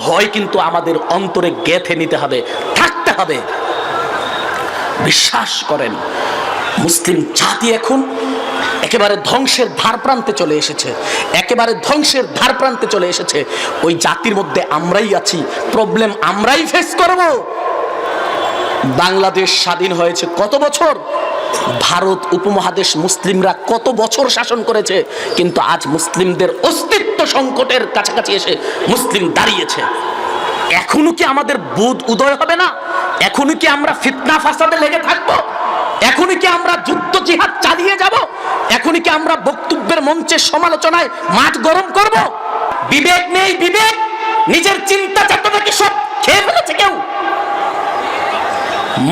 ভয় কিন্তু আমাদের অন্তরে গেঁথে নিতে হবে, থাকতে হবে। বিশ্বাস করেন, মুসলিম জাতি এখন একেবারে ধ্বংসের ধার প্রান্তে চলে এসেছে, একেবারে ধ্বংসের ধার প্রান্তে চলে এসেছে। ওই জাতির মধ্যে আমরাই আছি, প্রবলেম আমরাই ফেস করব। বাংলাদেশ স্বাধীন হয়েছে কত বছর, ভারত উপমহাদেশ মুসলিমরা কত বছর শাসন করেছে, কিন্তু আজ মুসলিমদের অস্তিত্ব সংকটের কাছাকাছি এসে মুসলিম দাঁড়িয়েছে। এখনো কি আমাদের বুধ উদয় হবে না? এখনো কি আমরা ফিতনা ফাসাদে লেগে থাকবো? এখনো কি আমরা যুদ্ধ জিহাদ চালিয়ে যাব? এখনো কি আমরা বক্তব্যের মঞ্চে সমালোচনায় মাঠ গরম করব? বিবেক নেই, বিবেক নিজের চিন্তা চেতনাকে সব খেয়ে ফেলেছে কেউ।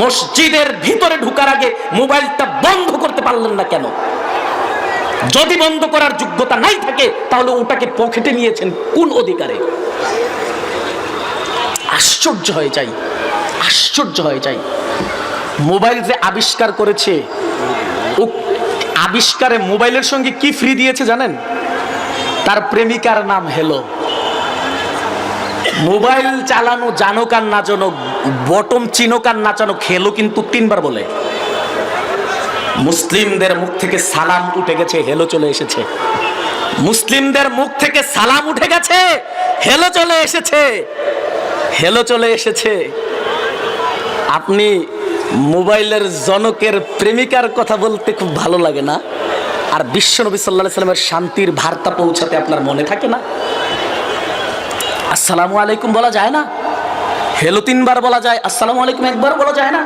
মসজিদের ভিতরে ঢোকার আগে মোবাইলটা বন্ধ করতে পারলেন না কেন? যদি বন্ধ করার যোগ্যতা নাই থাকে তাহলে ওটাকে পকেটে নিয়েছেন কোন অধিকারে? আশ্চর্য হয়ে যাই, আশ্চর্য হয়ে যাই। মোবাইল যে আবিষ্কার করেছে, ও আবিষ্কারে মোবাইলের সঙ্গে কি ফ্রি দিয়েছে জানেন? তার প্রেমিকার নাম হেলো। মোবাইল চালানো জানুক আর না জানুক, বটম চিনুক আর না জানুক, হেলো কিন্তু 3 বার বলে। মুসলিমদের মুখ থেকে সালাম উঠে গেছে, হেলো চলে এসেছে। মুসলিমদের মুখ থেকে সালাম উঠে গেছে, হেলো চলে এসেছে, হেলো চলে এসেছে। আপনি মোবাইলের জনকের প্রেমিকার কথা বলতে খুব ভালো লাগে না? আর বিশ্বনবী সাল্লাল্লাহু আলাইহি সাল্লামের শান্তির বার্তা পৌঁছাতে আপনার মনে থাকে না? আসসালামু আলাইকুম বলা যায় না? হেলো 3 বার বলা যায়, আসসালামু আলাইকুম 1 বার বলা যায় না?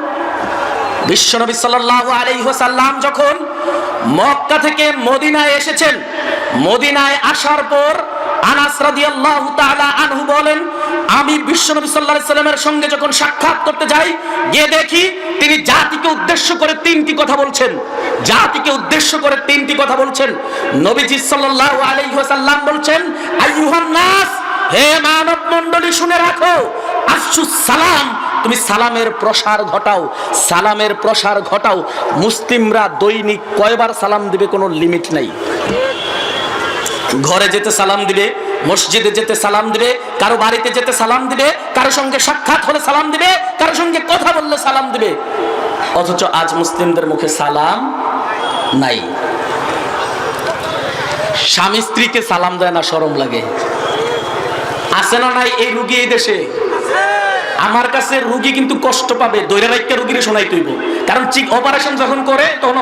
বিশ্বনবী সাল্লাল্লাহু আলাইহি ওয়াসাল্লাম যখন মক্কা থেকে মদিনায় এসেছেন, মদিনায় আসার পর আনাস রাদিয়াল্লাহু তাআলা আনহু বলেন, আমি বিশ্বনবী সাল্লাল্লাহু আলাইহি সাল্লামের সঙ্গে যখন সাক্ষাৎ করতে যাই, গিয়ে দেখি তিনি জাতিকে উদ্দেশ্য করে 3টি কথা বলছেন। জাতিকে উদ্দেশ্য করে 3টি কথা বলছেন। নবীজি সাল্লাল্লাহু আলাইহি ওয়াসাল্লাম বলছেন, আইয়ুহান নাস, হে মানব মণ্ডলী শুনে রাখো, আফসুস সালাম, তুমি সালামের প্রসার ঘটাও, সালামের প্রসার ঘটাও। মুসলিমরা দৈনিক কয়বার সালাম দিবে কোনো লিমিট নাই। ঘরে যেতে সালাম দিবে, মসজিদে যেতে সালাম দিবে, কারো বাড়িতে যেতে সালাম দিবে, কারো সঙ্গে সাক্ষাৎ হলে সালাম দিবে, কারো সঙ্গে কথা বললে সালাম দিবে। অথচ আজ মুসলিমদের মুখে সালাম নাই। স্বামী স্ত্রীকে সালাম দেয় না, শরম লাগে। আছে না নাই এই রুগী এই দেশে? আমার কাছে রুগী কিন্তু কষ্ট পাবে, দৈরা রাইকা রুগীরে শোনাই তুইব। কারণ অপারেশন যখন করে তখন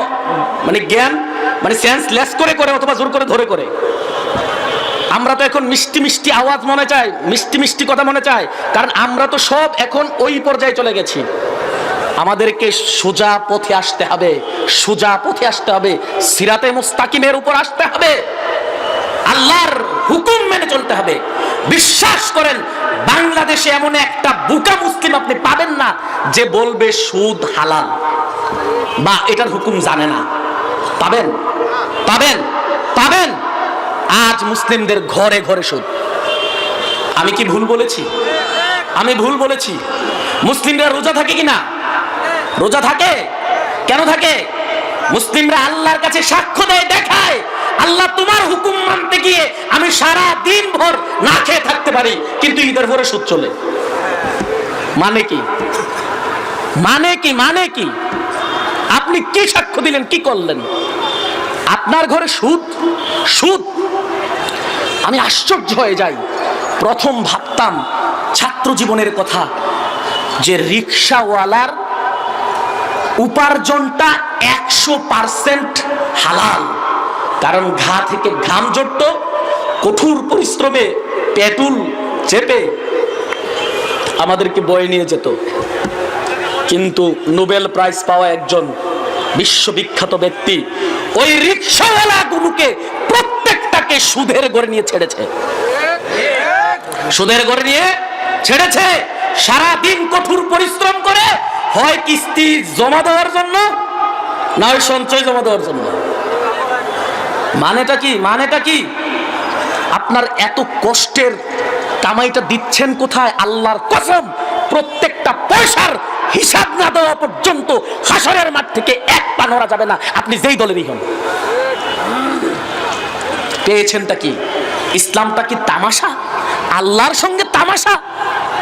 মানে জ্ঞান মানে সেন্সলেস করে করে অথবা জোর করে ধরে করে। আমরা তো এখন মিষ্টি মিষ্টি আওয়াজ মনে চায়, মিষ্টি মিষ্টি কথা মনে চায়, কারণ আমরা তো সব এখন ওই পর্যায়ে চলে গেছি। আমাদেরকে সোজা পথে আসতে হবে, সোজা পথে আসতে হবে, সিরাতে মুস্তাকিমের উপর আসতে হবে, আল্লাহর হুকুম মেনে চলতে হবে। বিশ্বাস করেন, বাংলাদেশে এমন একটা বুকা মুসলিম আপনি পাবেন না যে বলবে সুদ হালাল বা এটার হুকুম জানে না। পাবেন? পাবেন? পাবেন? আজ মুসলিমদের ঘরে ঘরে সুদ। আমি কি ভুল বলেছি? আমি ভুল বলেছি? মুসলিমরা রোজা থাকে কিনা? রোজা থাকে। কেন থাকে? মুসলিমরা আল্লাহর কাছে সাক্ষ্য দেয়, দেখায়, আল্লাহ তোমার হুকুম মানতে গিয়ে আমি সারা দিন ভর না খেয়ে থাকতে পারি, কিন্তু ঈদের ভরে সুদ চলে। মানে কি? মানে কি? মানে কি? আপনি কি সাক্ষ্য দিলেন? কি করলেন? আপনার ঘরে সুদ, সুদ। আমি আশ্চর্য হয়ে যাই। প্রথম ভাবতাম ছাত্র জীবনের কথা যে রিকশাওয়ালার উপার্জনটা 100% হালাল, কারণ ঘা থেকে ঘাম জড়ত, কঠোর পরিশ্রমে পেটুল চেপে আমাদেরকে বয়ে নিয়ে যেত। কিন্তু নোবেল প্রাইজ পাওয়া একজন বিশ্ববিখ্যাত ব্যক্তি ওই রিকশাওয়ালাগুলোকে প্রত্যেকটাকে সুদের ঘরে নিয়ে ছেড়েছে, সুদের ঘরে নিয়ে ছেড়েছে। সারাদিন কঠোর পরিশ্রম করে, হয় কিস্তি জমা দেওয়ার জন্য, না হয় সঞ্চয় জমা দেওয়ার জন্য। মানেটা কি? মানেটা কি? আপনার এত কষ্টের কামাইটা দিচ্ছেন কোথায়? আল্লাহর কসম, প্রত্যেকটা পয়সার হিসাব না দেওয়া পর্যন্ত হাসরের মাঠ থেকে এক পা নড়া যাবে না, আপনি যেই দলেরই হন। পেয়েছেনটা কি? ইসলামটা কি তামাশা? আল্লাহর সঙ্গে তামাশা,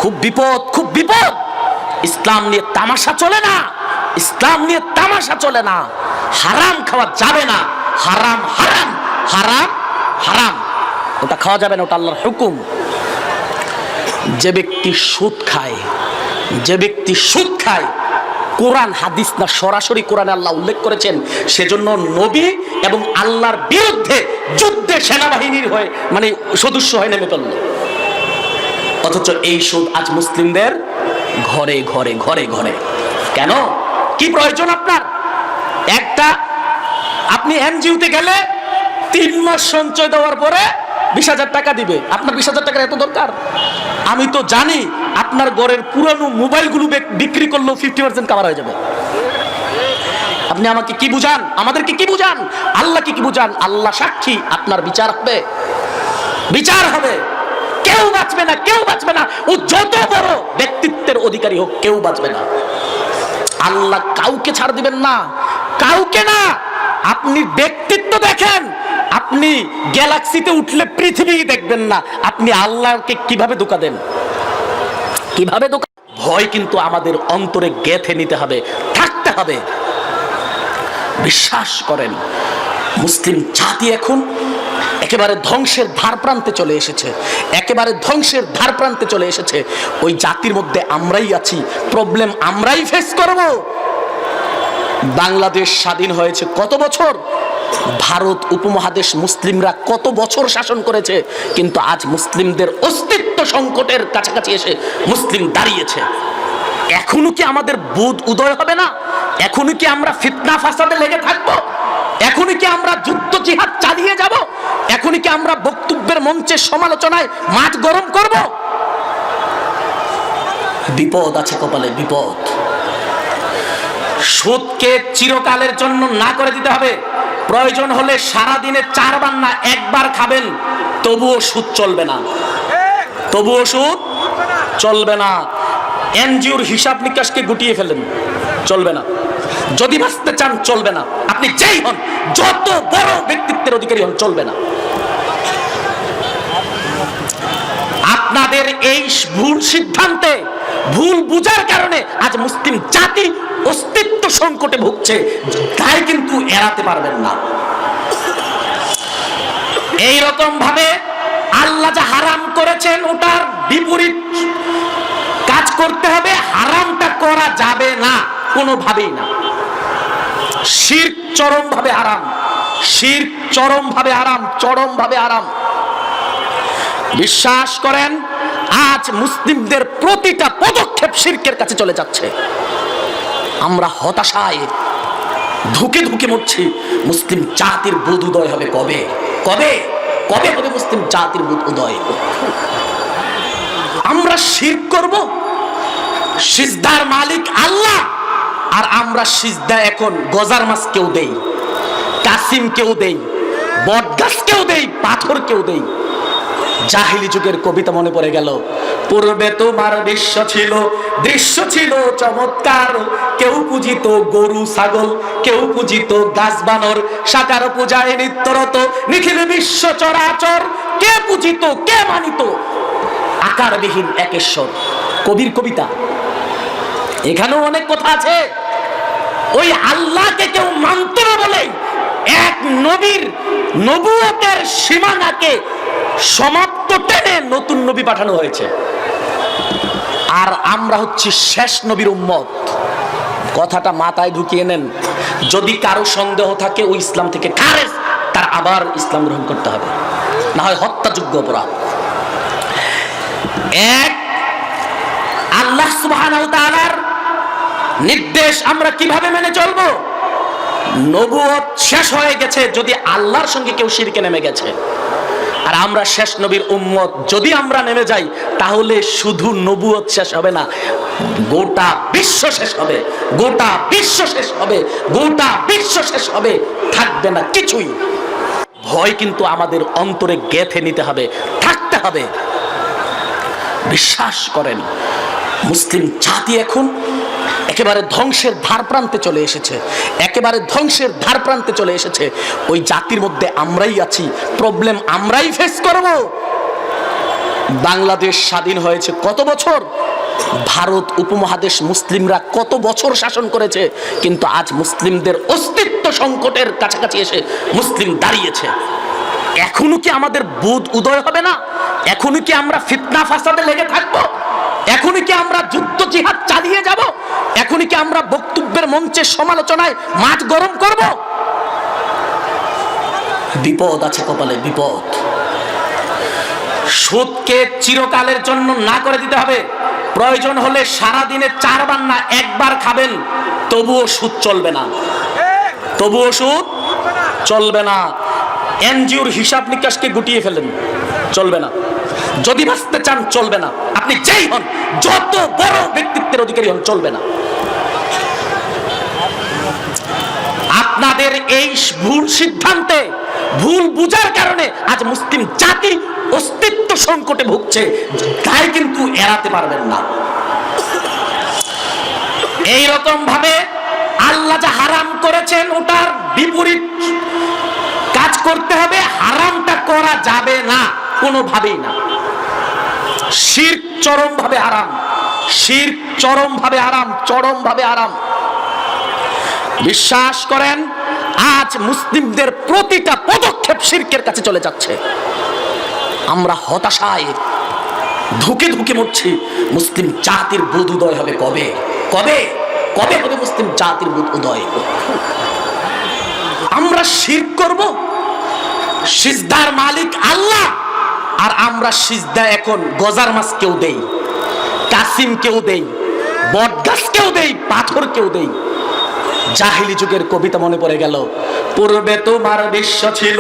খুব বিপদ, খুব বিপদ। ইসলাম নিয়ে তামাশা চলে না, ইসলাম নিয়ে তামাশা চলে না। হারাম খাওয়া যাবে না, হারাম হারাম হারাম হারাম, ওটা খাওয়া যাবে না, ওটা আল্লাহর হুকুম। যে ব্যক্তি সুদ খায়, যে ব্যক্তি সুদ খায়, কোরআন হাদিস না, সরাসরি কোরআনে আল্লাহ উল্লেখ করেছেন, সেজন্য নবী এবং আল্লাহর বিরুদ্ধে যুদ্ধে সেনাবাহিনীর হয়ে মানে সদস্য হয়ে নেমে পড়ল। অথচ এই সুদ আজ মুসলিমদের ঘরে ঘরে ঘরে ঘরে। কেন? কি প্রয়োজন আপনার? একটা, আপনি এনজিওতে গেলে 3 মাস সঞ্চয় দেওয়ার পরে 20,000 টাকা দিবে। আপনার 20,000 টাকার এত দরকার? আমি তো জানি আপনার ঘরের পুরানো মোবাইলগুলো বিক্রি করলেও 50% কাভার হয়ে যাবে। আপনি আমাকে কি বুঝান? আমাদেরকে কি বুঝান? আল্লাহকে কি বুঝান? আল্লাহ সাক্ষী, আপনার বিচার হবে, বিচার হবে। কেউ বাঁচবে না, কেউ বাঁচবে না। ও যত বড় ব্যক্তিত্বের অধিকারী হোক, কেউ বাঁচবে না। আল্লাহ কাউকে ছাড় দিবেন না, কাউকে না। আপনি ব্যক্তিত্ব দেখেন, আপনি গ্যালাক্সিতে উঠলে পৃথিবী দেখবেন না। আপনি আল্লাহকে কিভাবে ধোঁকা দেন, কিভাবে ধোঁকা? ভয় কিন্তু আমাদের অন্তরে গেঁথে নিতে হবে, থাকতে হবে। বিশ্বাস করেন, মুসলিম জাতি এখন একেবারে ধ্বংসের ধার প্রান্তে চলে এসেছে, একেবারে ধ্বংসের ধার প্রান্তে চলে এসেছে। ওই জাতির মধ্যে আমরাই আছি, প্রবলেম আমরাই ফেস করব। বাংলাদেশ স্বাধীন হয়েছে কত বছর? ভারত উপমহাদেশ মুসলিমরা কত বছর শাসন করেছে, কিন্তু আজ মুসলিমদের অস্তিত্ব সংকটের কাছাকাছি এসে মুসলিম দাঁড়িয়েছে। এখনো কি আমাদের বোধ উদয় হবে না? এখনো কি আমরা ফিতনা ফাসাদে লেগে থাকবো? এখনো কি আমরা যুদ্ধ জিহাদ চালিয়ে যাব? এখনো কি আমরা বক্তব্যের মঞ্চে সমালোচনায় মাঠ গরম করব? বিপদ আছে কপালে, বিপদ। সুদকে চিরকালের জন্য না করে দিতে হবে। প্রয়োজন হলে সারা দিনে 4 বার না 1 বার খাবেন, তবুও সুদ চলবে না, তবুও সুদ চলবে না। এনজিওর হিসাব নিকাশকে গুটিয়ে ফেলেন, চলবে না। যদি বাঁচতে চান চলবে না। আপনি যেই হন, যত বড় ব্যক্তিত্বের অধিকারী হন, চলবে না। আপনাদের এই ভুল সিদ্ধান্তে, ভুল বুঝার কারণে আজ মুসলিম জাতি অস্তিত্ব সংকটে ভুগছে, তাই কিন্তু এড়াতে পারবেন না। এই রকম ভাবে আল্লাহ যা হারাম করেছেন ওটার বিপরীত কাজ করতে হবে। হারামটা করা যাবে না, কোনোভাবেই না। শিরক চরম ভাবে হারাম, শিরক চরম ভাবে হারাম, চরম ভাবে হারাম। বিশ্বাস করেন, আজ মুসলিমদের প্রতিটা পদক্ষেপ শিরকের কাছে চলে যাচ্ছে। আমরা হতাশায় ধুকে ধুকে মরছি। মুসলিম জাতির বোধ উদয় হবে কবে? কবে কবে হবে মুসলিম জাতির বোধ উদয়? আমরা শিরক করব, সিজদার মালিক আল্লাহ, আর আমরা সিজদা এখন গজার মাছ কেউ দেই, কাসিম কেউ দেই, বটগাছ কেউ দেই, পাথর কেউ দেই। জাহিলি যুগের কবিতা মনে পড়ে গেল। পূর্বে তোমার দৃশ্য ছিল, দৃশ্য ছিল চমৎকার। কেউ পূজিত গরু ছাগল, কেউ পূজিত গাছ বানর, সাকার পূজায় নিত্যরত নিখিল বিশ্ব চরাচর। কে পূজিত, কে মানিত আকারবিহীন একেশ্বর। কবির কবিতা। এখানেও অনেক কথা আছে। ওই আল্লাহকে কেউ মানত না বলে এক নবীর নবুয়তের সীমানাকে সমাপ্ত টেনে নতুন নবী পাঠানো হয়েছে। আর আমরা হচ্ছি শেষ নবীর উম্মত। কথাটা মাথায় ঢুকিয়ে নেন। যদি কারো সন্দেহ থাকে ওই ইসলাম থেকে খারেজ, তার আবার ইসলাম গ্রহণ করতে হবে, না হয় হত্যাযোগ্য অপরাধ। এক, আল্লাহ সুবহানাহু ওয়া তাআলার নির্দেশ আমরা কিভাবে মেনে চলবো? নবুয়ত শেষ হয়ে গেছে যদি আল্লাহর সঙ্গে কেউ শিরকে নেমে গেছে। আর আমরা শেষ নবীর উম্মত, যদি আমরা নেমে যাই তাহলে শুধু নবুয়ত শেষ হবে না, গোটা বিশ্ব শেষ হবে, গোটা বিশ্ব শেষ হবে, গোটা বিশ্ব শেষ হবে, থাকবে না কিছুই। ভয় কিন্তু আমাদের অন্তরে গেঁথে নিতে হবে, থাকতে হবে। বিশ্বাস করেন, মুসলিম জাতি এখন একেবারে ধ্বংসের ধার প্রান্তে চলে এসেছে, একেবারে ধ্বংসের ধার প্রান্তে চলে এসেছে। ওই জাতির মধ্যে আমরাই আছি, প্রবলেম আমরাই ফেস করব। বাংলাদেশ স্বাধীন হয়েছে কত বছর, ভারত উপমহাদেশ মুসলিমরা কত বছর শাসন করেছে, কিন্তু আজ মুসলিমদের অস্তিত্ব সংকটের কাছাকাছি এসে মুসলিম দাঁড়িয়েছে। এখনো কি আমাদের বুধ উদয় হবে না? এখনো কি আমরা ফিতনা ফাসাদে লেগে থাকবো? এখনো কি আমরা যুদ্ধ জিহাদ চালিয়ে যাব? এখনো কি আমরা বক্তব্যের মঞ্চে সমালোচনায় মাঠ গরম করব? বিপদ আছে কপালে, বিপদ। সুদকে চিরকালের জন্য না করে দিতে হবে। প্রয়োজন হলে সারা দিনে 4 বার না 1 বার খাবেন, তবুও সুদ চলবে না, তবুও সুদ চলবে না। এনজিওর হিসাব নিকাশকে গুটিয়ে ফেলেন, চলবে না। যদি বাঁচতে চান চলবে না, আপনি যেই হন, যত বড় ব্যক্তিত্বের অধিকারী হন, চলবে না। আপনাদের এই ভুল সিদ্ধান্তে, ভুল বুঝার কারণে আজ মুসলিম জাতি অস্তিত্ব সংকটে ভুগছে, তাই কিন্তু এড়াতে পারবেন না। এই রকম ভাবে আল্লাহ যা হারাম করেছেন ওটার বিপরীত কাজ করতে হবে। হারামটা করা যাবে না, কোনোভাবেই না। শিরক চরম ভাবে হারাম, শিরক চরম ভাবে হারাম, চরম ভাবে হারাম। বিশ্বাস করেন, আজ মুসলিমদের প্রতিটা পদক্ষেপ শিরকের কাছে চলে যাচ্ছে। আমরা হতাশায় ধুকে ধুকে মরছি। মুসলিম জাতির বুধ উদয় হবে কবে? কবে কবে হবে মুসলিম জাতির বুধ উদয়? আমরা শিরক করব? সিজদার মালিক আল্লাহ, আর আমরা সিজদা এখন গজার মাছ কেউ দেই, কাসিম কেউ দেই, বটগাছ কেউ দেই, পাথর কেউ দেই। জাহিলি যুগের কবিতা মনে পড়ে গেল। পূর্বে তোমার বিশ্ব ছিল,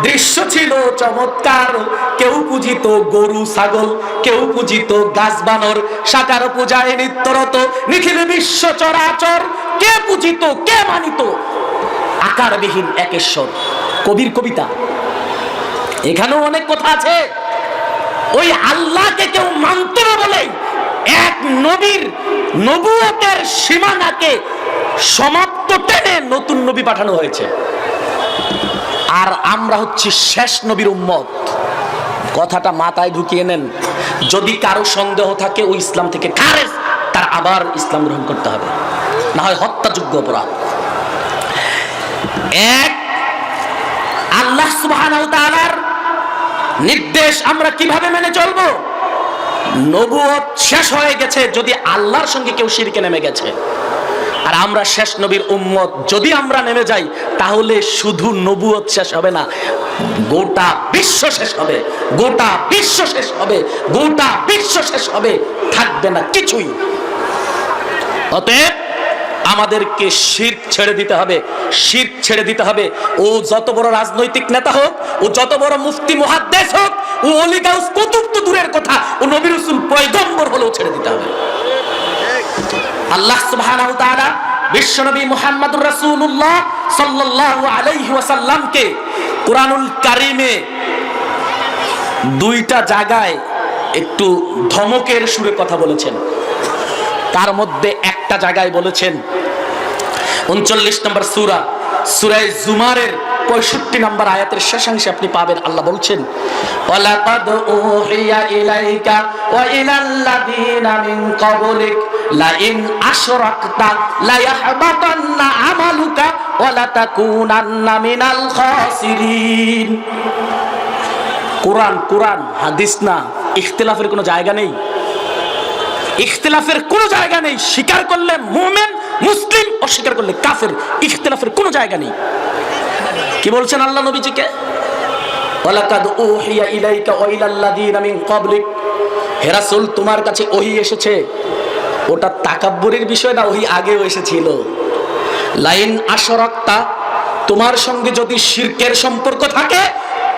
দৃশ্য ছিল চমৎকার, কেউ পূজিত গরু ছাগল, কেউ পূজিত গাছ বানর, সাকার পূজায় নিত্যরত নিখিল বিশ্ব চরাচর, কে পূজিত কে মানিত আকারবিহীন একেশ্বর। কবির কবিতা। এখানেও অনেক কথা আছে। ওই আল্লাহকে কেউ মানত না বলে এক নবীর নবুয়তের সীমানাকে সমাপ্ত টেনে নতুন নবী পাঠানো হয়েছে। আর আমরা হচ্ছি শেষ নবীর উম্মত। কথাটা মাথায় ঢুকিয়ে নেন। যদি কারো সন্দেহ থাকে ওই ইসলাম থেকে খারেজ, তার আবার ইসলাম গ্রহণ করতে হবে, না হয় হত্যাযোগ্য অপরাধ। এক, আল্লাহ সুবহানাহু ওয়া তাআলার নির্দেশ আমরা কিভাবে মেনে চলবো? নবুয়ত শেষ হয়ে গেছে যদি আল্লাহর সঙ্গে কেউ শিরকে নেমে গেছে। আর আমরা শেষ নবীর উম্মত, যদি আমরা নেমে যাই তাহলে শুধু নবুয়ত শেষ হবে না, গোটা বিশ্ব শেষ হবে, গোটা বিশ্ব শেষ হবে, গোটা বিশ্ব শেষ হবে, থাকবে না কিছুই। অতএব আমাদেরকে শিরক ছেড়ে দিতে হবে, শিরক ছেড়ে দিতে হবে। ও যত বড় রাজনৈতিক নেতা হোক, ও যত বড় মুফতি মুহাদ্দিস হোক, ও ওলি গাউস কুতুব তো দূরের কথা, ও নবী রাসূল পয়গম্বর হলেও ছেড়ে দিতে হবে। আল্লাহ সুবহানাহু ওয়া তাআলা বিশ্বনবী মুহাম্মদুর রাসূলুল্লাহ সাল্লাল্লাহু আলাইহি ওয়াসাল্লামকে কুরআনুল কারীমে 2টা জায়গায় একটু ধমকের সুরে কথা বলেছেন। তার মধ্যে একটা জায়গায় বলেছেন 39 নম্বর সূরা, সূরা জুমারের 65 নম্বর আয়াতের শেষাংশে আপনি পাবেন আল্লাহ বলছেন, ওয়ালাকাদ উহিয়া ইলাইকা ওয়া ইলাল্লাযিনা মিন ক্বাবলিক লাইন আশরাকতা লায়াহবাতান্না আমালুকা ওয়া লাতাকুনান্না মিনাল খাসিরিন। কোরআন, কোরআন, হাদিস না। ইখতিলাফের কোনো জায়গা নেই, ইখতিলাফের কোনো জায়গা নেই। স্বীকার করলে মুমিন মুসলিম, অস্বীকার করলে কাফের। ইখতিলাফের কোনো জায়গা নেই। কি বলছেন আল্লাহ নবীজিকে? ওয়ালাকাদ উহিয়া ইলাইকা ওয়া ইলাল্লাযিনা মিন ক্বাবলিক, হে রাসূল তোমার কাছে ওহী এসেছে। ওটা তাকাব্বুরের বিষয় না, ওহী আগেও এসেছিল। লাইন আশরাকতা, তোমার সঙ্গে যদি শিরকের সম্পর্ক থাকে,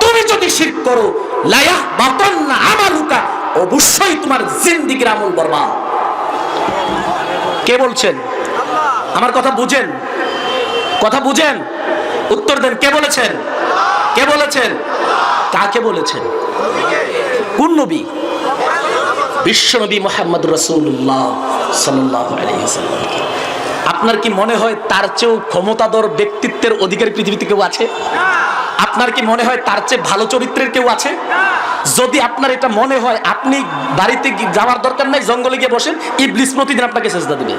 তুমি যদি শিরক করো, লায়াহবাতান্না আমালুকা, অবশ্যই তোমার জিন্দেগির আমল বরবাদ। কে বলছেন? আমার কথা বুঝেন, কথা বুঝেন, উত্তর দেন। কে বলেছেন? কে বলেছেন? কাকে বলেছেন? কোন নবী? বিশ্বনবী মুহাম্মদুর রাসূলুল্লাহ সাল্লাল্লাহু আলাইহি ওয়াসাল্লাম। আপনার কি মনে হয় তার চেয়েও ক্ষমতাধর ব্যক্তিত্বের অধিকারী পৃথিবীতে কেউ আছে? আপনার কি মনে হয় তার চেয়ে ভালো চরিত্রের কেউ আছে? যদি আপনার এটা মনে হয়, আপনি বাড়িতে যাওয়ার দরকার নাই, জঙ্গলে গিয়ে বসেন, ইবলিস প্রতিদিন আপনাকে সেজদা দিবে।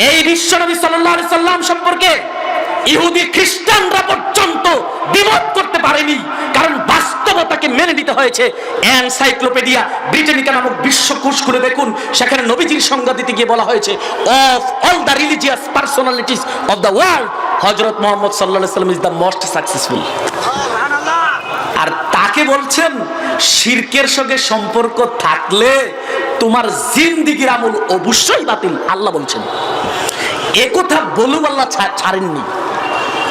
এই বিশ্বনবী সাল্লাল্লাহু আলাইহি সাল্লাম সম্পর্কে ইহুদি খ্রিস্টানরা পর্যন্ত দ্বিমত করতে পারেনি, কারণ বাস্তবতাকে মেনে নিতে হয়েছে। এনসাইক্লোপিডিয়া ব্রিটানিকা নামক বিশ্বকোষ খুলে দেখুন, সেখানে নবীজির সংজ্ঞা দিতে গিয়ে বলা হয়েছে, of all the religious personalities of the world, হযরত মুহাম্মদ সাল্লাল্লাহু আলাইহি সাল্লাম ইজ দ্য মোস্ট সাকসেসফুল। আর তাকে বলছেন শিরকের সঙ্গে সম্পর্ক থাকলে তোমার জিন্দেগির আমল অবশ্যই বাতিল। আল্লাহ বলছেন, এ কথা বলেও আল্লাহ ছাড়েননি।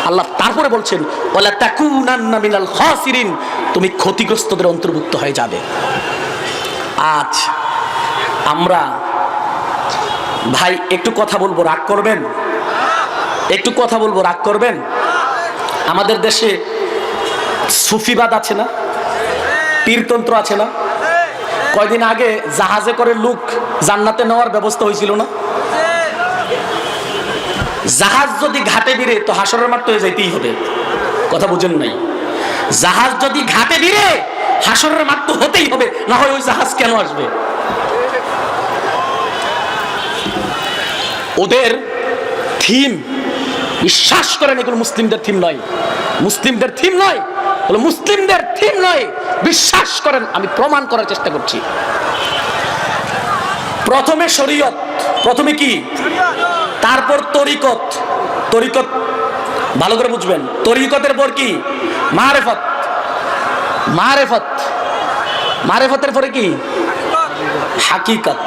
আল্লাহ তারপরে বলছেন, ওয়ালা তাকুনান্না মিনাল খাসিরিন, তুমি ক্ষতিগ্রস্তদের অন্তর্ভুক্ত হয়ে যাবে। আজ আমরা ভাই একটু কথা বলবো, রাগ করবেন? একটু কথা বলবো, রাগ করবেন? আমাদের দেশে সুফিবাদ আছে না, পীরতন্ত্র আছে না? কয়দিন আগে জাহাজে করে লোক জান্নাতে নেওয়ার ব্যবস্থা হয়েছিল না? জাহাজ যদি ঘাটে ভিড়ে তো হাসরের মাঠ হয়ে যাইতেই হবে, কথা বুঝেন নাই? জাহাজ যদি ঘাটে ভিড়ে হাসরের মাঠ তো হতেই হবে, না হয় ওই জাহাজ কেন আসবে? ওদের থিম, বিশ্বাস করেন এগুলো মুসলিমদের থিম নয়, মুসলিমদের থিম নয়, বলে মুসলিমদের থিম নয়, বিশ্বাস করেন, আমি প্রমাণ করার চেষ্টা করছি। প্রথমে শরীয়ত, প্রথমে কি, তারপর তরিকত। তরিকত ভালো করে বুঝবেন, তরিকতের পর কি, মারেফত। মারেফত, মারেফতের পরে কি, হাকিকত।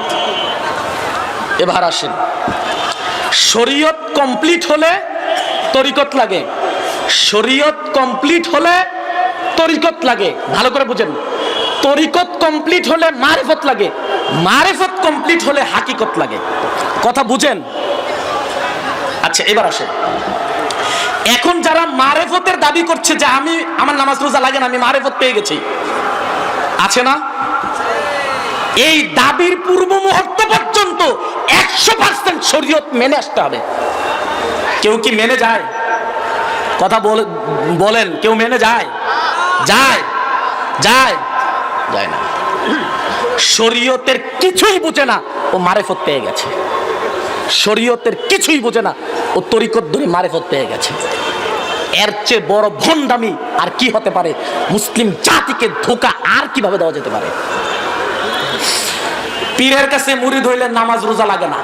এবার আসেন, শরীয়ত কমপ্লিট হলে তরিকত লাগে, শরীয়ত কমপ্লিট হলে তরিকত লাগে। ভালো করে বুঝেন, তরিকত কমপ্লিট হলে মারিফত লাগে, মারিফত কমপ্লিট হলে হাকিকত লাগে। কথা বুঝেন? আচ্ছা এবার আসেন, এখন যারা মারিফতের দাবি করছে যে আমি, আমার নামাজ রোজা লাগে না, আমি মারিফত পেয়ে গেছি, আছে না? এই দাবির পূর্ব মুহূর্ত পর্যন্ত 100% শরীয়ত মেনে আসতে হবে। কেউ কি মেনে যায়? কথা বলেন, কেউ মেনে যায়? যায়? যায়? যায় না। শরীয়তের কিছুই বুঝে না, ও মারিফত পেয়ে গেছে। শরীয়তের কিছুই বুঝে না, ও তরিকত ধরে মারিফত পেয়ে গেছে। এর চেয়ে বড় ভণ্ডামি আর কি হতে পারে? মুসলিম জাতিকে ধোঁকা আর কিভাবে দেওয়া যেতে পারে? পীরের কাছে মুরিদ হইলে নামাজ রোজা লাগে না,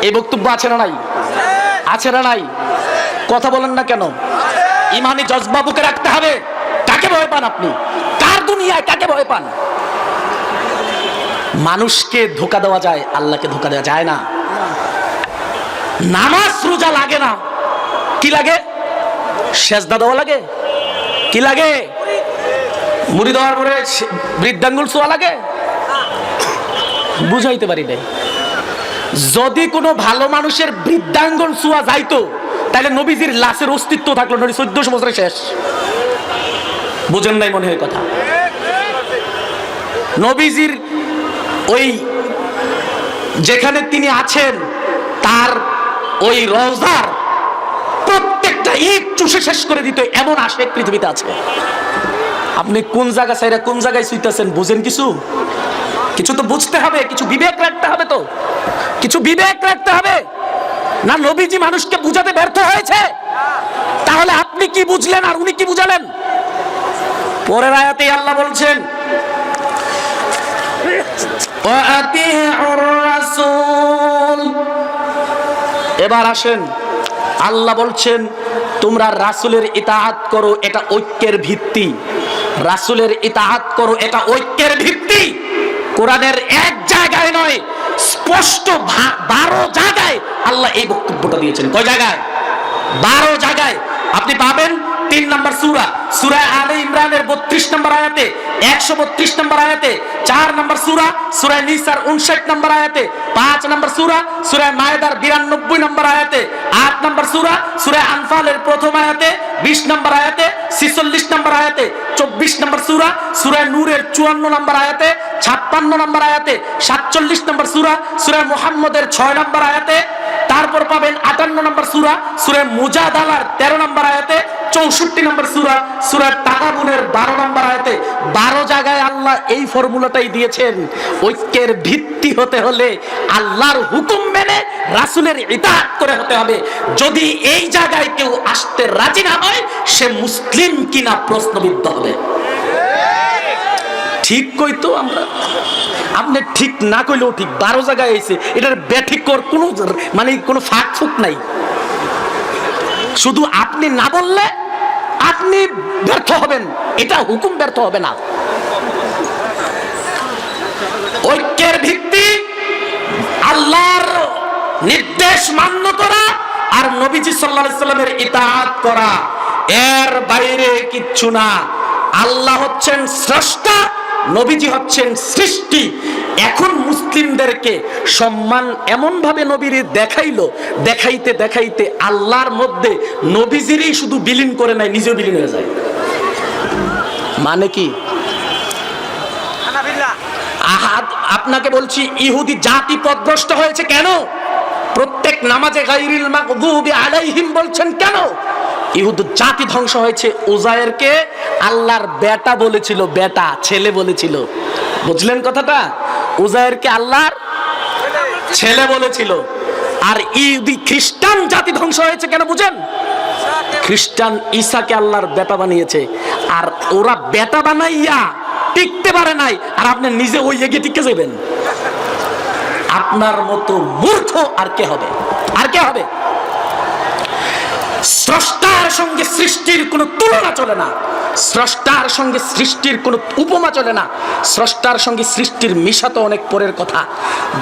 এই বক্তব্য আছে না নাই? আছে না নাই? কথা বলেন না কেন? ইমানি জজবা বুকে রাখতে হবে। কাকে ভয় পান আপনি? কার দুনিয়ায় কাকে ভয় পান? মানুষকে ধোঁকা দেওয়া যায়, আল্লাহকে ধোঁকা দেওয়া যায় না। নামাজ রোজা লাগে না, কি লাগে? সেজদা দেওয়া লাগে। কি লাগে? মুড়ি দেওয়ার পরে বৃদ্ধাঙ্গুল ছোঁয়া লাগে? বুঝাইতে পারি নাই। যদি কোনো ভালো মানুষের বৃদ্ধাঙ্গুল ছোঁয়া যাইতো, তাহলে নবীজির লাশের অস্তিত্ব থাকলো না, 1400 বছরে শেষ। বুঝেন নাই মনে হয় কথা? নবীজির ওই যেখানে তিনি আছেন, তার ওই রওজার প্রত্যেকটা ইট চুষে শেষ করে দিত, এমন আশেক পৃথিবীতে আছে। আপনি কোন জায়গা চাইরা কোন জায়গায় শুইতেছেন বুঝেন? কিছু কিছু তো বুঝতে হবে, কিছু বিবেক রাখতে হবে, তো কিছু বিবেক রাখতে হবে না? নবীজি মানুষকে বুঝাতে ব্যর্থ হয়েছে, তাহলে আপনি কি বুঝলেন আর উনি কি বুঝালেন? পরের আয়াতে আল্লাহ বলছেন, এবার আসেন, আল্লাহ বলছেন তোমরা রাসূলের ইতাআত করো, এটা ঐক্যের ভিত্তি। রাসূলের ইতাআত করো, এটা ঐক্যের ভিত্তি। কোরআনের এক জায়গায় নয়, স্পষ্ট 12 জায়গায় আল্লাহ এই বক্তব্যটা দিয়েছেন। কয় জায়গায়? 12 জায়গায় আপনি পাবেন। 3 নম্বর সূরা, সূরা আলে ইমরানের 32 নম্বর আয়াতে, 132 নম্বর আয়াতে, 4 নম্বর সূরা, সূরা নিসার 59 নম্বর আয়াতে, 5 নম্বর সূরা, সূরা মায়েদার 92 নম্বর আয়াতে, 8 নম্বর সূরা, সূরা আনফালের প্রথম আয়াতে, 20 নম্বর আয়াতে, 46 নম্বর আয়াতে, 24 নম্বর সূরা, সূরা নূরের 54 নম্বর আয়াতে, 56 নম্বর আয়াতে, 47 নম্বর সূরা, সূরা মুহাম্মদের 6 নম্বর আয়াতে, তারপর পাবেন 58 নম্বর সূরা সূরা মুজাদালার 13 নম্বর আয়াতে, 64 নম্বর সূরা সূরা তাগাবুনের 12 নম্বর আয়াতে। 12 জায়গায় আল্লাহ এই ফর্মুলাটাই দিয়েছেন। ঐক্যের ভিত্তি হতে হলে আল্লাহর হুকুম মেনে রাসূলের ইতাআত করে হতে হবে। যদি এই জায়গায় কেউ আসতে রাজি না হয়, সে মুসলিম কিনা প্রশ্নবিদ্ধ হবে। ঠিক কই তো আমরা? আপনি ঠিক না কইলেও ঠিক, 12 জায়গায় এসে এটার ব্যাঠিক কোনো মানে কোনো ফাঁক ফুক নাই। শুধু আপনি না বললে আপনি ব্যর্থ হবেন, এটা হুকুম ব্যর্থ হবে না। ঐক্যের ভিত্তি আল্লাহর নির্দেশ মান্য করা আর নবীজি সাল্লাল্লাহু আলাইহি সাল্লামের ইতাআত করা, এর বাইরে কিচ্ছু না। আল্লাহ হচ্ছেন স্রষ্টা, নবীজি হচ্ছেন সৃষ্টি। এখন মুসলিমদেরকে সম্মান এমন ভাবে নবীর দেখাইলো, দেখাইতে দেখাইতে আল্লাহর মধ্যে নবীজিরই শুধু বিলীন করে নাই, নিজেও বিলীন হয়ে যায়। মানে কি? আহাদ আপনাকে বলছি, ইহুদি জাতি পথভ্রষ্ট হয়েছে কেন? প্রত্যেক নামাজে গায়রিল মাগদুবি আলাইহিম বলছেন কেন? ইহুদ জাতি ধ্বংস হয়েছে। উজায়েরকে আল্লাহর বেটা বলেছিল, বেটা ছেলে বলেছিল। বুঝলেন কথাটা? উজায়েরকে আল্লাহর ছেলে বলেছিল। আর ইহুদি খ্রিস্টান জাতি ধ্বংস হয়েছে কেন বুঝেন? খ্রিস্টান ঈসাকে আল্লাহর বেটা বানিয়েছে। আর ওরা বেটা বানাইয়া টিকতে পারে নাই, আর আপনি নিজে ওই এগিয়ে টিকে যাবেন। আপনার মতো মূর্খ আর কে হবে? আর কে হবে? স্রষ্টার সঙ্গে সৃষ্টির কোনো তুলনা চলে না, স্রষ্টার সঙ্গে সৃষ্টির কোনো উপমা চলে না। স্রষ্টার সঙ্গে সৃষ্টির মিশা তো অনেক পরের কথা।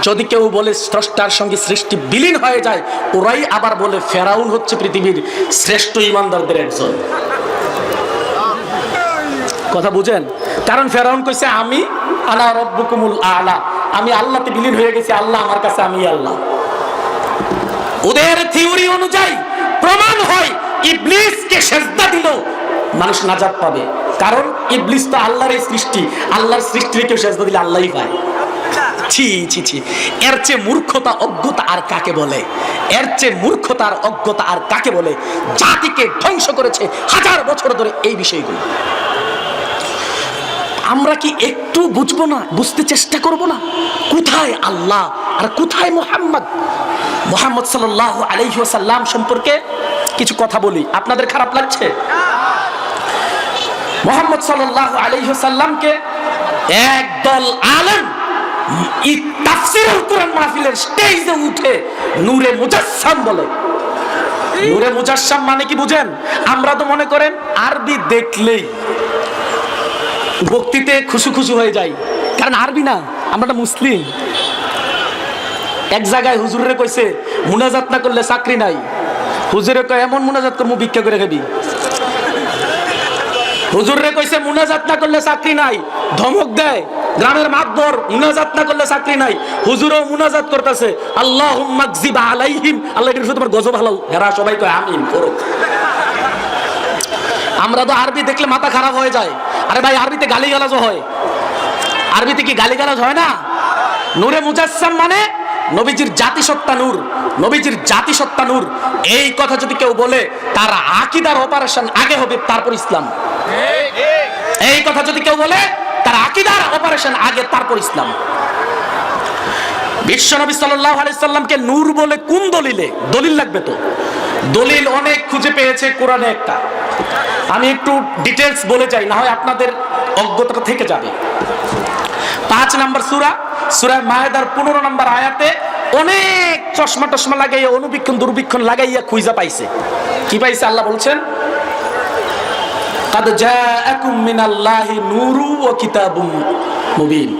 যদি কেউ বলে স্রষ্টার সঙ্গে সৃষ্টি বিলীন হয়ে যায়, ওরাই আবার বলে ফেরাউন হচ্ছে পৃথিবীর শ্রেষ্ঠ ঈমানদারদের একজন। কথা বুঝেন? কারণ ফেরাউন কইছে আমি আনা রব্বুকুমুল আলা, আমি আল্লাহতে বিলীন হয়ে গেছি, আল্লাহ আমার কাছে আমি আল্লাহ। ওদের থিওরি অনুযায়ী প্রমাণ হয় ইবলিসকে সেজদা দিল মানুষ নাজাত পাবে, কারণ ইবলিস তো আল্লাহর সৃষ্টি, আল্লাহর সৃষ্টিকে কেউ সেজদা দিলে আল্লাহই পায়। ছি ছি ছি, এর চেয়ে মূর্খতা অজ্ঞতা আর কাকে বলে? এর চেয়ে মূর্খতা আর অজ্ঞতা আর কাকে বলে? জাতিকে ধ্বংস করেছে হাজার বছর ধরে এই বিষয়গুলো। আমরা কি একটু বুঝবো না? বুঝতে চেষ্টা করব না? কোথায় আল্লাহ আর কোথায় মুহাম্মদ? মুহাম্মদ সাল্লাল্লাহু আলাইহি ওয়াসাল্লাম সম্পর্কে কিছু কথা বলি, আপনাদের খারাপ লাগছে? মুহাম্মদ সাল্লাল্লাহু আলাইহি ওয়াসাল্লামকে একদল আলেম তাফসীরুল কুরআন মাহফিলের স্টেজে উঠে নূরে মুজাসসাম বলে। নূরে মুজাসসাম মানে কি বুঝেন? আমরা তো মনে করেন আরবি দেখলেই ভক্তিতে খুশু খুশু হয়ে যায়, কারণ আরবি না, আমরা মুসলিম। এক জায়গায় হুজুরে কইছে মুনাজাত না করলে চাকরি নাই। হুজুরে কয় এমন মুনাজাত করবো ভিক্ষা করে খাবি। হুজুরে কইছে মুনাজাত না করলে চাকরি নাই, ধমক দেয় গ্রামের মাতবর, মুনাজাত না করলে চাকরি নাই। হুজুরও মুনাজাত করতেছে আল্লাহুম্মা গজিব আলাইহিম, আল্লাহ এর শুধু তোমার গজব হালাও। এরা সবাই কয় আমিন করো। আমরা তো আরবি দেখলে মাথা খারাপ হয়ে যায়। আরে ভাই, আরবিতে গালিগালাজ হয়। আরবিতে কি গালিগালাজ হয় না? নূরে মুজাসসাম মানে নবীজির জাতিসত্তা নূর, নবীজির জাতিসত্তা নূর। এই কথা যদি কেউ বলে, তার আকীদার অপারেশন আগে হবে, তারপর ইসলাম। এই কথা যদি কেউ বলে, তার আকীদার অপারেশন আগে, তারপর ইসলাম। বিশ্বনবী সাল্লাল্লাহু আলাইহি সাল্লামকে নূর বলে কোন দলিলে? দলিল লাগবে তো, দলিল অনেক খুঁজে পেয়েছে, কোরআনে একটা। আমি একটু ডিটেলস বলে যাই, না হয় আপনাদের অজ্ঞতাটা থেকে যাবে। 5 নম্বর সূরা, সূরা মায়েদার 15 নম্বর আয়াতে অনেক চশমা টশমা লাগাইয়া, অনুবীক্ষণ দুর্বীক্ষণ লাগাইয়া খুঁজা পাইছে। কি পাইছে? আল্লাহ বলছেন কাদ জাআকুম মিনাল্লাহি নূরু ওয়া কিতাবুম মুবিন।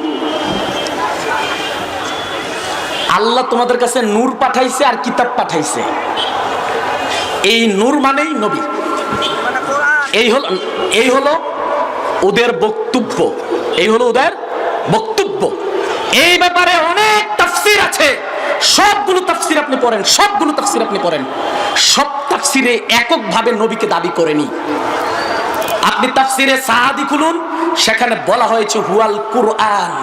আল্লাহ তোমাদের কাছে নূর পাঠাইছে আর কিতাব পাঠাইছে। এই নূর মানেই নবী। এই হলো ওদের বক্তব্য, এই হলো ওদের বক্তব্য। এই ব্যাপারে অনেক তাফসীর আছে, সবগুলো তাফসীর আপনি পড়েন, সবগুলো তাফসীর আপনি পড়েন। সব তাফসীরে এককভাবে নবীকে দাবি করেনি। আপনি তাফসীরে সাআদি খুলুন, সেখানে বলা হয়েছে হুয়াল কুরআন,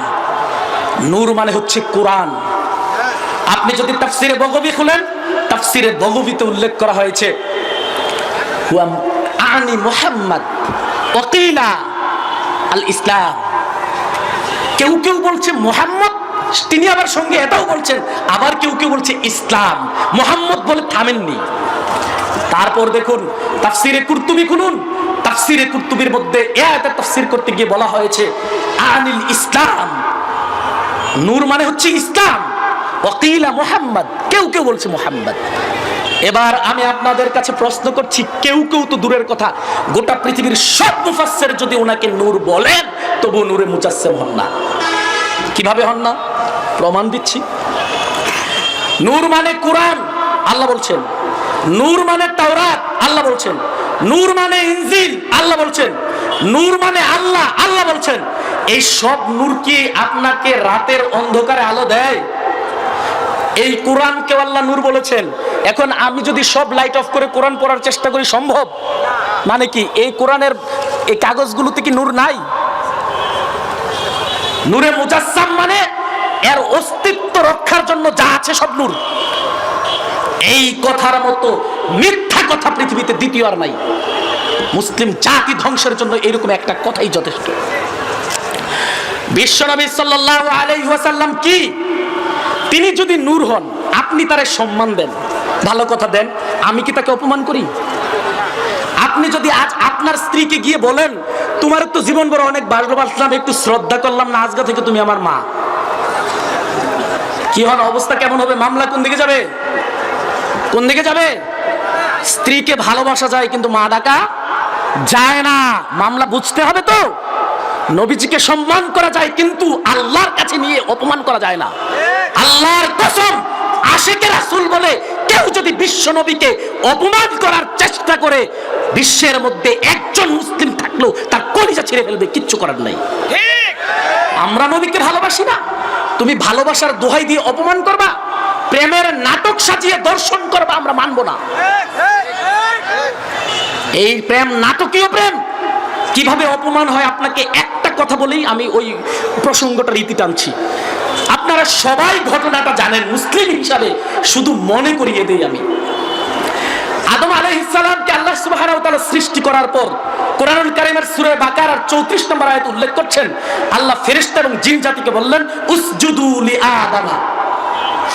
নূর মানে হচ্ছে কোরআন। আপনি যদি তাফসীরে বগবী খুলেন, তাফসিরে বগবীতে উল্লেখ করা হয়েছে হুয়া আনি মুহাম্মদ ওয়াকিলা আল ইসলাম। কেউ কেউ বলছে মুহাম্মদ, তিনি আবার সঙ্গে এটাও বলছেন, আবার কেউ কেউ বলছে ইসলাম। মুহাম্মদ বলে থামেননি। তারপর দেখুন তাফসিরে কুরতুবী খুলুন, তাফসিরে কুরতুবীর মধ্যে এই আয়াতের তাফসির করতে গিয়ে বলা হয়েছে আনিল ইসলাম, নূর মানে হচ্ছে ইসলাম, ওয়াকিলা মুহাম্মদ, কেউ কেউ বলছে মুহাম্মদ। এবার আমি আপনাদের কাছে প্রশ্ন করছি, কেউ কেউ তো দূরের কথা, গোটা পৃথিবীর সব মুফাসসির যদি ওনাকে নূর বলেন তবু নূরে মুজাসসাম হন না। কিভাবে হন না? প্রমাণ দিচ্ছি। নূর মানে কুরআন, আল্লাহ বলছেন। নূর মানে তাওরাত, আল্লাহ বলছেন। নূর মানে ইনজিল, আল্লাহ বলছেন। নূর মানে আল্লাহ, আল্লাহ বলছেন। এই সব নূর কি আপনাকে রাতের অন্ধকারে আলো দেয়? এই কোরআনকে আল্লাহ নূর বলেছেন। এখন আমি যদি সব লাইট অফ করে কোরআন পড়ার চেষ্টা করি, সম্ভব? মানে কি এই কোরআনের এই কাগজগুলোতে কি নূর নাই? নূরে মুজাসসাম মানে এর অস্তিত্ব রক্ষার জন্য যা আছে সব নূর। এই কথার মতো মিথ্যা কথা পৃথিবীতে দ্বিতীয় আর নাই। মুসলিম জাতি ধ্বংসের জন্য এরকম একটা কথাই যথেষ্ট। বিশ্বনবী সাল্লাল্লাহু আলাইহি ওয়াসাল্লাম কি? তিনি যদি নূর হন, আপনি তারে সম্মান দেন, ভালো কথা দেন, আমি কি তাকে অপমান করি? আপনি যদি আজ আপনার স্ত্রীকে গিয়ে বলেন, তোমার তো জীবন বড় অনেক ভালোবাসলাম, একটু শ্রদ্ধা করলাম না, আজকে থেকে তুমি আমার মা, কি হন? অবস্থা কেমন হবে? মামলা কোন দিকে যাবে? কোন দিকে যাবে? স্ত্রীকে ভালোবাসা যায় কিন্তু মা ডাকা যায় না, মামলা বুঝতে হবে তো। নবীজিকে সম্মান করা যায় কিন্তু আল্লাহর কাছে নিয়ে অপমান করা যায় না। আল্লাহর কসম, আশিকে রাসূল বলে কেউ যদি বিশ্ব নবীকে অপমান করার চেষ্টা করে, বিশ্বের মধ্যে একজন মুসলিম থাকলেও তার কলিজা ছিঁড়ে ফেলবে, কিচ্ছু করার নাই। আমরা নবীকে ভালোবাসি না, তুমি ভালোবাসার দোহাই দিয়ে অপমান করবা, প্রেমের নাটক সাজিয়ে দর্শন করবা, আমরা মানব না। এই প্রেম নাটকীয় প্রেম। কিভাবে অপমান হয় আপনাকে একটা কথা বলেই আমি ওই প্রসঙ্গটা রীতি টানছি। আপনারা সবাই ঘটনাটা জানেন, মুসলিম হিসাবে শুধু মনে করিয়ে দেই আমি। আদম আলাইহিস সালামকে আল্লাহ সুবহানাহু ওয়া তাআলা সৃষ্টি করার পর কোরআনুল কারীমের সূরা বাকারার 34 নম্বর আয়াত উল্লেখ করছেন, আল্লাহ ফেরেশতা এবং জিন জাতিকে বললেন উসজুদু লি আদামা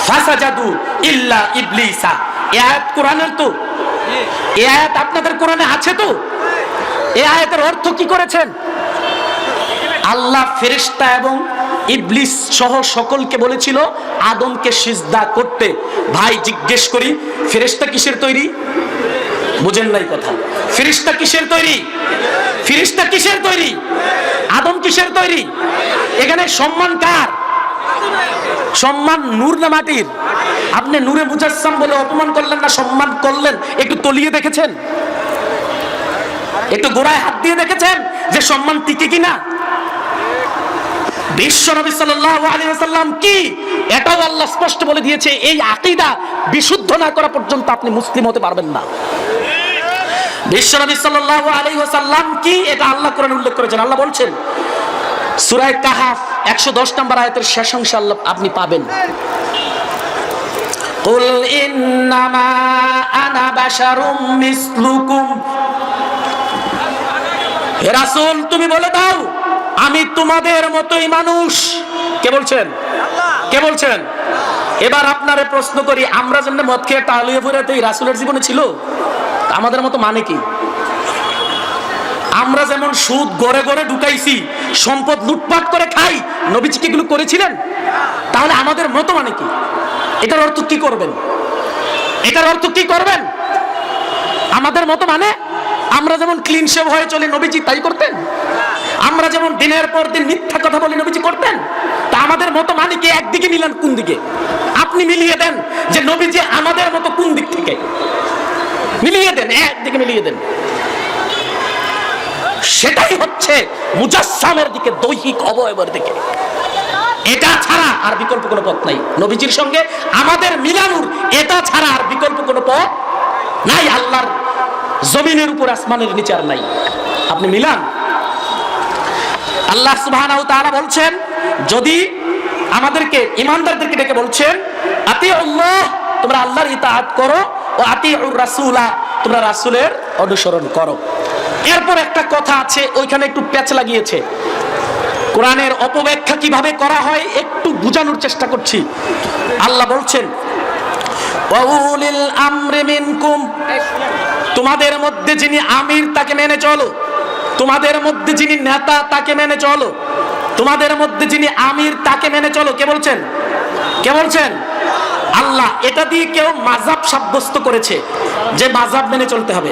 ফাসাজাদু ইল্লা ইবলিসা। এই আয়াত কোরআনের তো, এই আয়াত আপনাদের কোরআনে আছে তো। এই আয়াতের অর্থ কি করেছেন? আল্লাহ ফেরেশতা এবং ইবলিস সহ সকলকে বলেছিল আদমকে সিজদা করতে। ভাই জিজ্ঞেস করি, ফেরেশতা কিসের তৈরি? বুঝেন নাই কথা। ফেরেশতা কিসের তৈরি? ফেরেশতা কিসের তৈরি? আদম কিসের তৈরি? এখানে সম্মান কার? সম্মান নূর না মাটির? আপনি নূরে মুজাসসাম বলে অপমান করলেন না সম্মান করলেন? একটু তলিয়ে দেখেছেন? একটু গোড়ায় হাত দিয়ে দেখেছেন যে সম্মান টিকে কিনা? বিশ্বনবী সাল্লাল্লাহু আলাইহি ওয়াসাল্লাম কি, এটাও আল্লাহ স্পষ্ট বলে দিয়েছে, এই আকীদা বিশুদ্ধ না করা পর্যন্ত আপনি মুসলিম হতে পারবেন না। বিশ্বনবী সাল্লাল্লাহু আলাইহি ওয়াসাল্লাম কি, এটা আল্লাহ কোরআনে উল্লেখ করেছেন। আল্লাহ বলছেন সূরা কাহাফ 110 নম্বর আয়াতের শেষ অংশে আল্লাহ আপনি পাবেন, কুল ইন্নামা আনা বাশারুম মিসলুকুম। হে রাসূল তুমি বলে দাও আমি তোমাদের মতোই মানুষ। কে বলছেন? কে বলছেন? এবার আপনারে প্রশ্ন করি, আমরা যেমন মদ খেয়ে টালিয়ে পড়ে এই রাসূলের জীবনে ছিল, আমাদের মতো মানে কি? আমরা যেমন সুদ গড়ে গড়ে ঢুকাইছি, সম্পদ লুটপাট করে খাই, নবীজি কি এগুলো করেছিলেন? তাহলে আমাদের মতো মানে কি? এটার অর্থ কি করবেন? এটার অর্থ কি করবেন? আমাদের মতো মানে আমরা যেমন ক্লিন শেভ হয়ে চলে, নবীজি তাই করতেন? আমরা যেমন দিনের পর দিন মিথ্যা কথা বলি, নবীজি করতেন? তা আমাদের মতো মানে কি? একদিকে মিলান, কোন দিকে? আপনি মিলিয়ে দেন যে নবীজি আমাদের মতো কোন দিক থেকে, মিলিয়ে দেন, একদিকে মিলিয়ে দেন। সেটাই হচ্ছে মুজাসসামের দিকে, দৈহিক অবয়বের দিকে। এটা ছাড়া আর বিকল্প কোনো পথ নাই। নবীজির সঙ্গে আমাদের মিলানোর এটা ছাড়া আর বিকল্প কোনো পথ নাই। আল্লাহর জমিনের উপর আসমানের নিচে আর নাই। আপনি মিলান। আল্লাহ সুবহানাহু ওয়া তাআলা বলছেন, যদি আমাদেরকে ইমানদারদেরকে ডেকে বলছেন আতিউল্লাহ তোমরা আল্লাহর ইতাআত করো, ও আতিউর রাসূলা, তোমরা রাসূলের অনুসরণ করো। এরপর একটা কথা আছে, ওইখানে একটু প্যাচ লাগিয়েছে। কোরআনের অপব্যাখ্যা কিভাবে করা হয় একটু বোঝানোর চেষ্টা করছি। আল্লাহ বলছেন ওয়াউলিল আমরি মিনকুম, তোমাদের মধ্যে যিনি আমির তাকে মেনে চলো, তোমাদের মধ্যে যিনি নেতা তাকে মেনে চলো, তোমাদের মধ্যে যিনি আমির তাকে মেনে চলো। কে বলছেন? কে বলছেন? আল্লাহ। এটা দিয়ে কেউ মাযহাব সাব্যস্ত করেছে যে মাযহাব মেনে চলতে হবে,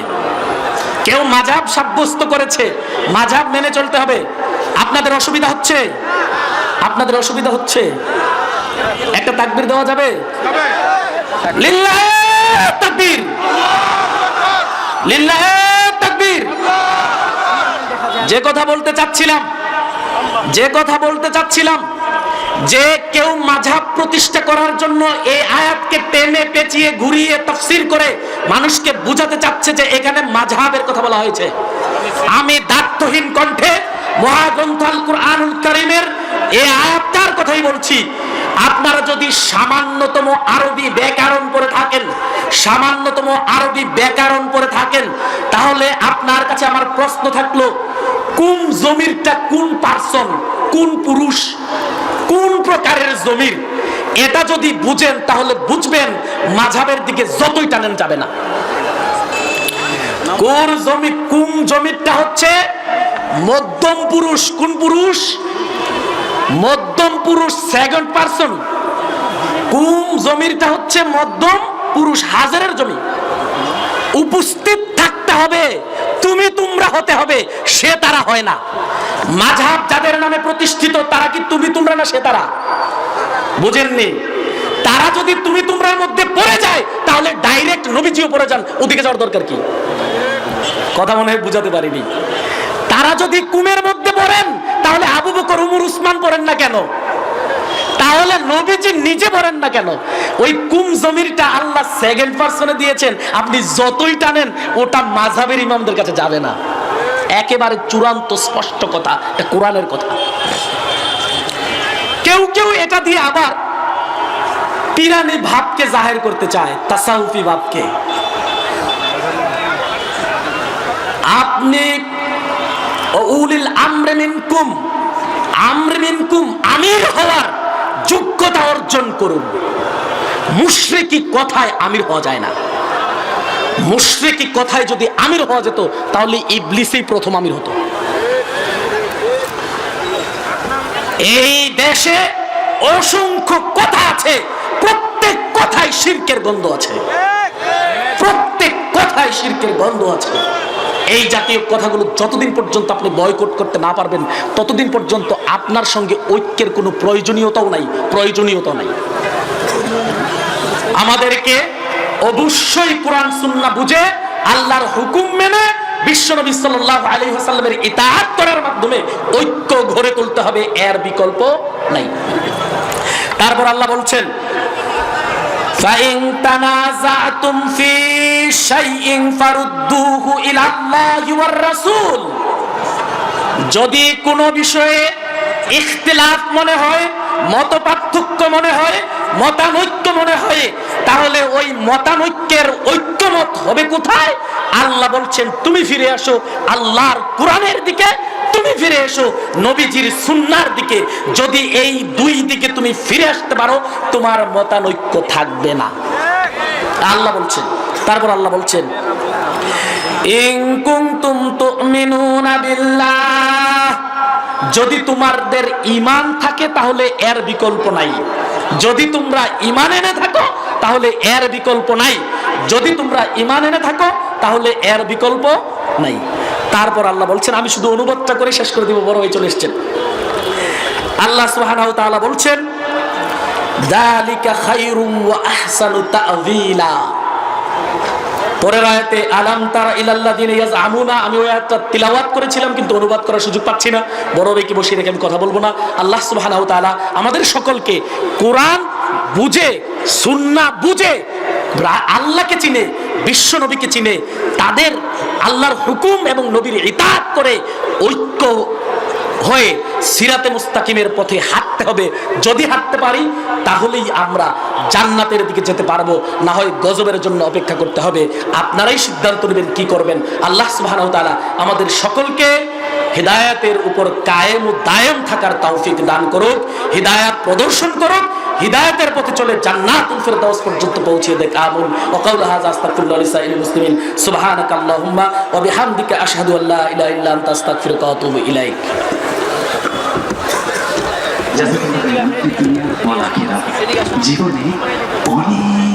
কেউ মাযহাব সাব্যস্ত করেছে মাযহাব মেনে চলতে হবে। আপনাদের অসুবিধা হচ্ছে? আপনাদের অসুবিধা হচ্ছে? একটা তাকবীর দেওয়া যাবে? লিল্লাহি তাকবীর, লিল্লাহি তাকবীর। যে কথা বলতে চাচ্ছিলাম যে কেউ মাযহাব প্রতিষ্ঠা করার জন্য এই আয়াতকে টেনে পেঁচিয়ে ঘুরিয়ে তাফসীর করে মানুষকে বুঝাতে চাচ্ছে যে এখানে মাযহাবের কথা বলা হয়েছে। আমি দায়িত্বহীন কণ্ঠে মহাগ্রন্থ আল কুরআনুল কারীমের এই আয়াতটার কথাই বলছি। আপনারা যদি সামান্যতম আরবি ব্যাকরণ পড়ে থাকেন, সামান্যতম আরবি ব্যাকরণ পড়ে থাকেন, তাহলে আপনার কাছে আমার প্রশ্ন থাকলো, কোন জমিরটা কোন পারসন, কোন পুরুষ, কোন প্রকারের জমির, এটা যদি বুঝেন তাহলে বুঝবেন মাযহাবের দিকে যতই টানেন যাবে না। কোন জমিরটা হচ্ছে মধ্যম পুরুষ। কোন পুরুষ? মধ্যম পুরুষ, সেকেন্ড পারসন। কোন জমিরটা হচ্ছে মধ্যম পুরুষ, হাজারের জমি। উপস্থিত থাকতে হবে, তুমি তোমরা হতে হবে, সে তারা হয় না। মাযহাব যাদের নামে প্রতিষ্ঠিত তারা কি তুমি তোমরা না সে তারা? বুঝেননি? তারা যদি তুমি তোমরার মধ্যে পড়ে যায় তাহলে ডাইরেক্ট নবীজিও পড়ে যান, ওদিকে যাওয়ার দরকার কি? কথা মনে হয় বুঝাতে পারিনি। তারা যদি কুমের মধ্যে পড়েন তাহলে আবু বকর, উমর, উসমান পড়েন না কেন? তাহলে নবীজি নিজে পড়েন না কেন? ওই কুম জমিরটা আল্লাহ সেকেন্ড পারসনে দিয়েছেন, আপনি যতই টানেন ওটা মাযহাবের ইমামদের কাছে যাবে না। একেবারে চূড়ান্ত স্পষ্ট কথা, এটা কোরআনের কথা। কেউ এটা দিয়ে আবার পীরানি ভাবকে জাহির করতে চায়, তাসাউফি ভাবকে। আপনি উলিল আমরি মিনকুম, আমির হওয়ার যোগ্যতা অর্জন করুন। মুশরিকি কথায় আমির হওয়া যায় না। মুশরিকি কথায় যদি আমির হওয়া যেত তাহলে ইবলিসই প্রথম আমির হতো। এই দেশে অসংখ্য কথা আছে, প্রত্যেক কথায় শিরকের গন্ধ আছে, প্রত্যেক কথায় শিরকের গন্ধ আছে। এই জাতীয় কথাগুলো যতদিন পর্যন্ত আপনি বয়কট করতে না পারবেন ততদিন পর্যন্ত আপনার সঙ্গে ঐক্যের কোনো প্রয়োজনীয়তাও নাই। আমাদেরকে অবশ্যই কোরআন সুন্নাহ বুঝে আল্লাহর হুকুম মেনে বিশ্বনবী সাল্লাল্লাহু আলাইহি ওয়াসাল্লামের ইতাআত করার মাধ্যমে ঐক্য গড়ে তুলতে হবে, এর বিকল্প নাই। তারপর আল্লাহ বলছেন فَإِن تَنَازَعْتُمْ فِي شَيْءٍ فَرُدُّوهُ إِلَى اللَّهِ وَالرَّسُولِ, যদি কোনো বিষয়ে ইখতিলাফ মনে হয়, মতপার্থক্য মনে হয়, মতানৈক্য মনে হয়, তাহলে ওই মতানৈক্যের ঐক্যমত হবে কোথায়? আল্লাহ বলছেন তুমি ফিরে আসো আল্লাহর কোরআনের দিকে, তুমি ফিরে এসো নবীজির সুন্নাহর দিকে। যদি এই দুই দিকে তুমি ফিরে আসতে পারো তোমার মতানৈক্য থাকবে না, আল্লাহ বলছেন। তারপর আল্লাহ বলছেন ইন কুনতুম তুমিনুনা বিল্লাহ, যদি তোমাদের ঈমান থাকে তাহলে এর বিকল্প নাই। যদি তোমরা ঈমান এনে থাকো তাহলে এর বিকল্প নাই। যদি তোমরা ঈমান এনে থাকো তাহলে এর বিকল্প নাই। তারপর আল্লাহ বলছেন, আমি শুধু অনুবাদটা করে শেষ করে দিব, বড় ভাই চলে এসেছেন। আল্লাহ সুবহানাহু ওয়া তাআলা বলছেন যালিকা খায়রুম ওয়া আহসানু তা'ওয়িলা। পরের আয়াতে আলাম তারা ইলাল্লাযিনা ইয়াজআমুনা, আমি ওই আয়াতটা তিলাওয়াত করেছিলাম কিন্তু অনুবাদ করার সুযোগ পাচ্ছি না, বড় ভাইকে বসিয়ে রেখে আমি কথা বলবো না। আল্লাহ সুবহানাহু ওয়া তাআলা আমাদের সকলকে কোরআন বুঝে, সুন্নাহ বুঝে, আল্লাহকে চিনে, বিশ্ব নবীকে চিনে, তাদের আল্লাহর হুকুম এবং নবীর ইতাআত করে হয়ে সিরাতে মুস্তাকিমের পথে হাঁটতে হবে। যদি হাঁটতে পারি তাহলেই আমরা জান্নাতের দিকে যেতে পারবো, না হয় গজবের জন্য অপেক্ষা করতে হবে। আপনারাই সিদ্ধান্ত নেবেন কি করবেন। আল্লাহ সুবহানাহু ওয়া তাআলা আমাদের সকলকে হিদায়াতের উপর কায়েম ও দায়েম থাকার তৌফিক দান করুক, হিদায়াত প্রদর্শন করুক, হিদায়াতের পথে চলে জান্নাতুল ফিরদাউস পর্যন্ত পৌঁছে দেখ। আমিন। ওয়া কাউলু হাযা আস্তাগফিরুল্লাহ লিসাইরিল মুসলিমিন সুবহানাকাল্লাহুম্মা ওয়া বিহামদিকা আশহাদু আল্লা ইলাহা ইল্লা আনতা আস্তাগফিরুকা ওয়া আতুবু ইলাইক। জীবনে অনেক